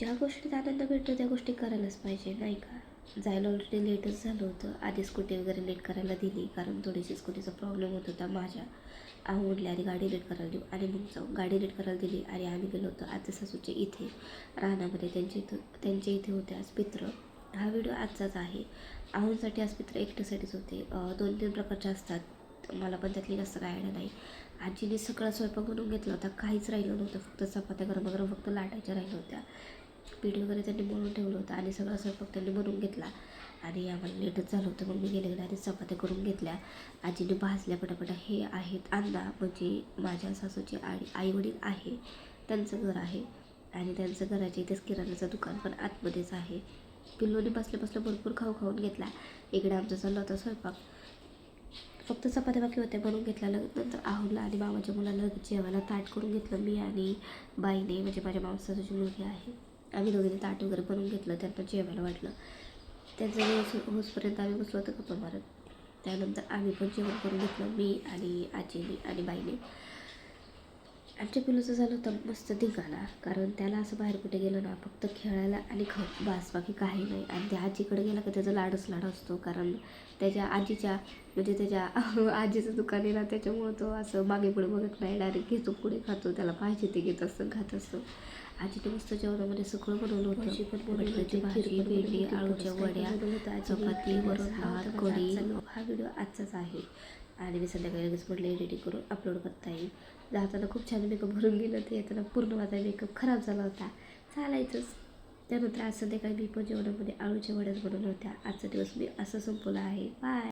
ज्या गोष्टीत आनंद भेटतो त्या गोष्टी करायलाच पाहिजे नाही का. जायला ऑलरेडी लेटच झालं होतं. आधी स्कूटी वगैरे लेट करायला दिली कारण थोडीशी स्कूटीचा प्रॉब्लेम होत होता माझ्या. म्हटले आधी गाडी लेट करायला देऊ आणि मग जाऊ. गाडी लेट करायला दिली आणि आम्ही गेलो होतो आत्या सासूच्या इथे रानामध्ये. त्यांच्या इथे होते आज पित्र. हा व्हिडिओ आजचाच आहे. आहूंसाठी आज पित्र एकट्यासाठीच होते. 2-3 प्रकारचे असतात, मला पण त्यातली जास्त काय आयडिया नाही. आजीने सगळा स्वयंपाक बनवून घेतला होता, काहीच राहिलं नव्हतं. फक्त चपात्या गरम फक्त लाटायच्या राहिल्या होत्या. पीठ वगैरे त्यांनी बनवून ठेवलं होतं आणि सगळा स्वयंपाक त्यांनी बनवून घेतला आणि आम्हाला लेटच झालं होतं. मग मी गेले आणि चपात्या करून घेतल्या. आजीने भाजल्या पटापटा. हे आहेत अण्णा, म्हणजे माझ्या सासूचे आई वडील आहे, त्यांचं घर आहे आणि त्यांचं घराच्या इथेच किराणाचं दुकान पण आतमध्येच आहे. पिल्लोने बसल्या भरपूर खाऊन घेतला. इकडे आमचा चालला होता स्वयंपाक. फक्त चपात्या बाकी होत्या, बनवून घेतला. नंतर आहूला आणि मामाच्या मुलाला जेवायला ताट करून घेतलं मी आणि बाईने, म्हणजे माझ्या मावसाची मुलगी आहे. आम्ही दोघींनी ताट वगैरे बनवून घेतलं. त्यांना जेवायला वाटलं. त्यांचं होसपर्यंत आम्ही बसलो होतो गप्पा मारत. त्यानंतर आम्ही पण जेवण करून घेतलं, मी आणि आजीने आणि बाईने. आमच्या पिलूचं झालं होतं मस्त धिंगाणा, कारण त्याला असं बाहेर कुठे गेलं ना फक्त खेळायला आणि खाऊ, बास, बाकी काही नाही. आणि त्या आजीकडे गेला का त्याचा लाडच लाड असतो, कारण त्याच्या आजीच्या, म्हणजे त्याच्या आजीचं दुकान आहे ना, त्याच्यामुळं तो असं मागे पुढे बघत नाही, डायरेक्ट घेतो पुढे खातो. त्याला पाहिजे ते घेत असतं, खात असतं. आजीने मस्त जेवणामध्ये सगळं बनवलं होतं. भाजी पण बनवली होती, भाजी, भेंडी, आळूच्या वड्या, चपाती, वरण भात, कढी. हा व्हिडिओ आजचाच आहे आणि मी संध्याकाळी लगेच म्हटलं एडिटिंग करून अपलोड करता येईल. जाताना खूप छान मेकअप भरून गेलं, ते येताना पूर्ण माझा मेकअप खराब झाला होता, चालायचंच. त्यानंतर आज संध्याकाळी मी पण जेवणामध्ये आळूच्या वड्याच बनवल्या होत्या. आजचा दिवस मी असं संपवला आहे. बाय.